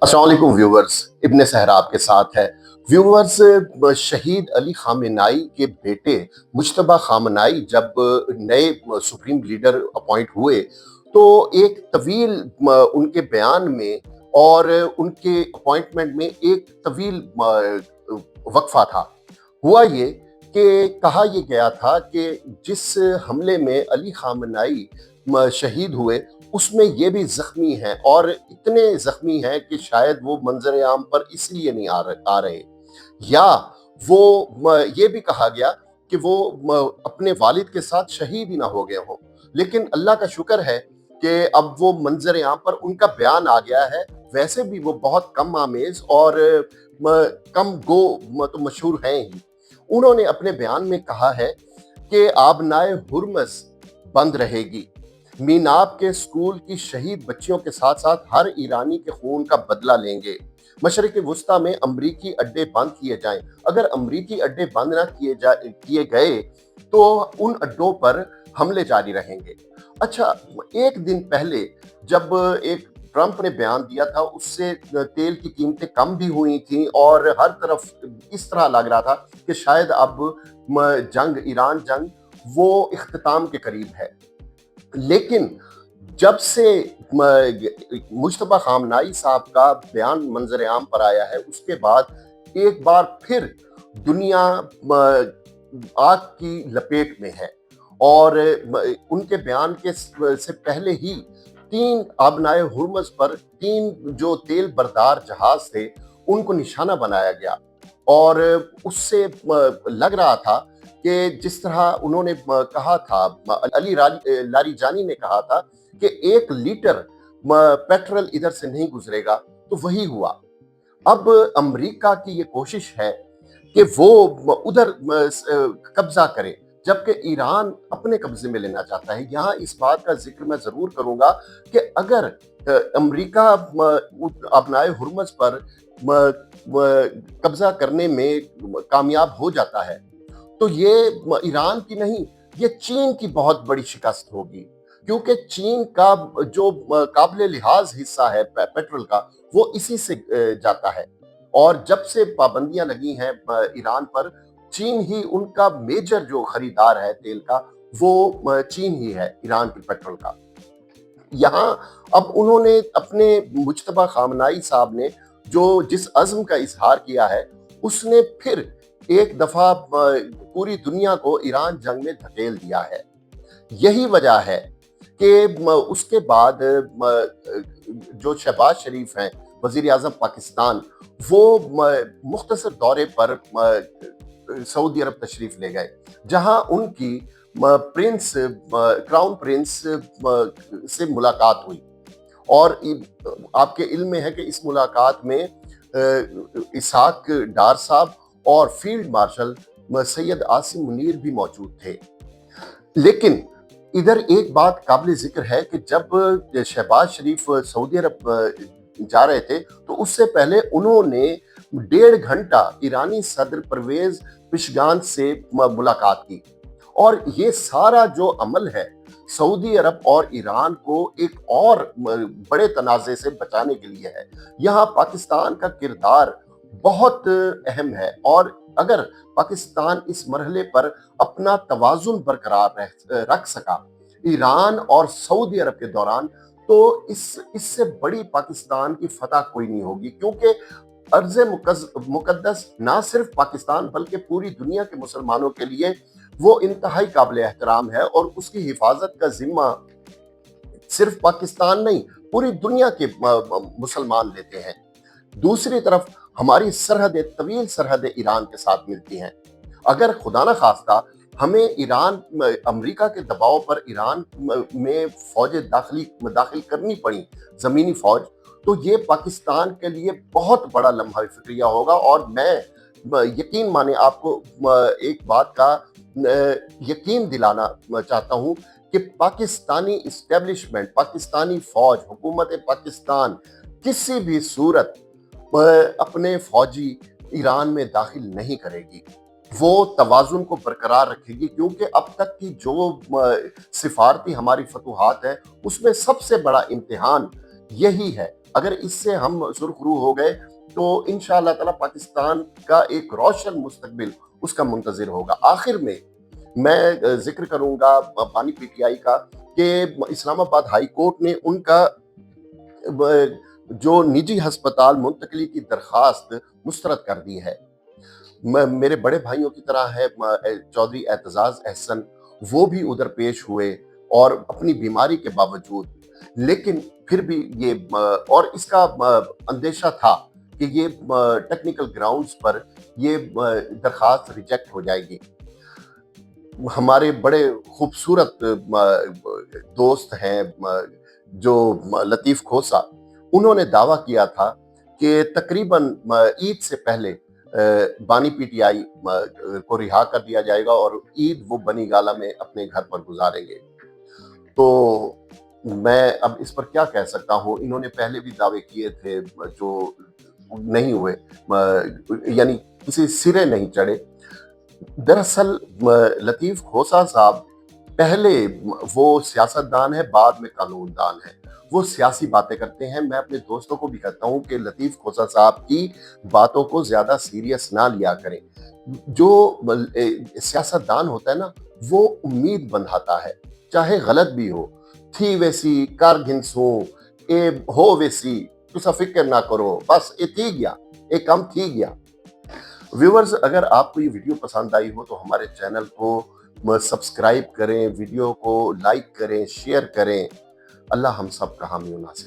अस्सलाम वालेकुम व्यूवर्स, इब्न सहरा आपके साथ है। व्यूवर्स, शहीद अली खामेनाई के बेटे मुज्तबा खामेनाई जब नए सुप्रीम लीडर अपॉइंट हुए, तो एक तवील उनके बयान में और उनके अपॉइंटमेंट में एक तवील वक्फा था। हुआ ये कि कहा ये गया था कि जिस हमले में अली खामेनाई शहीद हुए, उसमें ये भी ज़ख्मी हैं और इतने ज़ख्मी हैं कि शायद वो मंज़र आम पर इसलिए नहीं आ रहे, या वो ये भी कहा गया कि वो अपने वालिद के साथ शहीद ही ना हो गए हों। लेकिन अल्लाह का शुक्र है कि अब वो मंज़र आम पर उनका बयान आ गया है। वैसे भी वो बहुत कम आमेज़ और कम गो तो मशहूर हैं ही। उन्होंने अपने बयान में कहा है कि आबनाए हुर्मस बंद रहेगी। मीनाब के स्कूल की शहीद बच्चियों के साथ साथ हर ईरानी के खून का बदला लेंगे। मशरिक़ वुस्ता में अमरीकी अड्डे बंद किए जाएं। अगर अमरीकी अड्डे बंद ना किए गए तो उन अड्डों पर हमले जारी रहेंगे। अच्छा, एक दिन पहले जब एक ट्रंप ने बयान दिया था, उससे तेल की कीमतें कम भी हुई थी और हर तरफ इस तरह लग रहा था कि शायद अब ईरान जंग वो इख्तिताम के करीब है। लेकिन जब से मुज्तबा खामनाई साहब का बयान मंजर आम पर आया है, उसके बाद एक बार फिर दुनिया आग की लपेट में है और उनके बयान के से पहले ही 3 आबनाए हुर्मस पर 3 जो तेल बरदार जहाज थे, उनको निशाना बनाया गया और उससे लग रहा था कि जिस तरह उन्होंने कहा था, लारीजानी ने कहा था कि 1 लीटर पेट्रोल इधर से नहीं गुजरेगा, तो वही हुआ। अब अमेरिका की ये कोशिश है कि वो उधर कब्जा करे, जबकि ईरान अपने कब्जे में लेना चाहता है। यहाँ इस बात का जिक्र मैं जरूर करूंगा कि अगर अमेरिका अपनाए हुर्मस पर कब्जा करने में कामयाब हो जाता है, तो ये ईरान की नहीं, ये चीन की बहुत बड़ी शिकस्त होगी, क्योंकि चीन का जो काबिल लिहाज हिस्सा है पेट्रोल का, वो इसी से जाता है। और जब से पाबंदियां लगी हैं ईरान पर, चीन ही उनका मेजर जो खरीदार है तेल का, वो चीन ही है ईरान के पेट्रोल का। यहाँ अब उन्होंने अपने मुज्तबा खामनाई साहब ने जो जिस अज़्म का इजहार किया है, उसने फिर एक दफा पूरी दुनिया को ईरान जंग में धकेल दिया है। यही वजह है कि उसके बाद जो शहबाज शरीफ हैं, वजीर आजम पाकिस्तान, वो मुख्तसर दौरे पर सऊदी अरब तशरीफ ले गए, जहां उनकी क्राउन प्रिंस से मुलाकात हुई। और आपके इल्म में है कि इस मुलाकात में इसहाक डार साहब और फील्ड मार्शल सैयद आसिम मुनीर भी मौजूद थे। लेकिन इधर एक बात काबिल जिक्र है कि जब शहबाज शरीफ सऊदी अरब जा रहे थे, तो उससे पहले उन्होंने 1.5 घंटा ईरानी सदर परवेज पिशगान से मुलाकात की। और ये सारा जो अमल है, सऊदी अरब और ईरान को एक और बड़े तनाज़े से बचाने के लिए है। यहाँ पाकिस्तान का किरदार बहुत अहम है और अगर पाकिस्तान इस मरहले पर अपना तवाज़ुन बरकरार रख सका ईरान और सऊदी अरब के दौरान, तो इससे बड़ी पाकिस्तान की फतह कोई नहीं होगी, क्योंकि अर्ज़ मुक़द्दस ना सिर्फ पाकिस्तान बल्कि पूरी दुनिया के मुसलमानों के लिए वो इंतहाई काबिल एहतराम है और उसकी हिफाजत का जिम्मा सिर्फ पाकिस्तान नहीं, पूरी दुनिया के मुसलमान लेते हैं। दूसरी तरफ हमारी सरहदें तवील सरहदें ईरान के साथ मिलती हैं। अगर खुदा न खास्ता हमें अमेरिका के दबाव पर ईरान में फौजें दाखिल करनी पड़ी, ज़मीनी फौज, तो ये पाकिस्तान के लिए बहुत बड़ा लम्हा फिक्रिया होगा। और मैं यकीन माने आपको एक बात का यकीन दिलाना चाहता हूँ कि पाकिस्तानी इस्टेब्लिशमेंट, पाकिस्तानी फौज, हुकूमत पाकिस्तान किसी भी सूरत अपने फौजी ईरान में दाखिल नहीं करेगी। वो तवाज़ुन को बरकरार रखेगी, क्योंकि अब तक की जो सिफारती हमारी फतूहात है, उसमें सबसे बड़ा इम्तिहान यही है अगर इससे हम सुरखरू हो गए तो इंशाअल्लाह ताला पाकिस्तान का एक रोशन मुस्तकबिल उसका मुंतज़िर होगा। आखिर में मैं ज़िक्र करूँगा बानी पीटीआई का कि इस्लामाबाद हाई कोर्ट ने उनका ब जो निजी अस्पताल मुंतकली की दरख़्वास्त मुस्तरद कर दी है। मेरे बड़े भाइयों की तरह है चौधरी एतजाज़ अहसन, वो भी उधर पेश हुए और अपनी बीमारी के बावजूद, लेकिन फिर भी ये और इसका अंदेशा था कि ये टेक्निकल ग्राउंड्स पर ये दरख्वास्त रिजेक्ट हो जाएगी। हमारे बड़े खूबसूरत दोस्त हैं जो लतीफ़ खोसा, उन्होंने दावा किया था कि तकरीबन ईद से पहले बानी पीटीआई को रिहा कर दिया जाएगा और ईद वो बनी गाला में अपने घर पर गुजारेंगे। तो मैं अब इस पर क्या कह सकता हूँ, इन्होंने पहले भी दावे किए थे जो नहीं हुए, यानी किसी सिरे नहीं चढ़े। दरअसल लतीफ़ खोसा साहब पहले वो सियासतदान है, बाद में कानूनदान है। वो सियासी बातें करते हैं। मैं अपने दोस्तों को भी कहता हूँ कि लतीफ़ खोसा साहब की बातों को ज़्यादा सीरियस ना लिया करें। जो सियासतदान होता है ना, वो उम्मीद बंधाता है, चाहे गलत भी हो। थी वैसी कर घिनसूं ए हो वैसी, तुसा फ़िक्र ना करो, बस ये थी गया, ये काम थी गया। व्यूअर्स, अगर आपको ये वीडियो पसंद आई हो तो हमारे चैनल को सब्सक्राइब करें, वीडियो को लाइक करें, शेयर करें। अल्लाह हम सब का हामी और नासिर हो।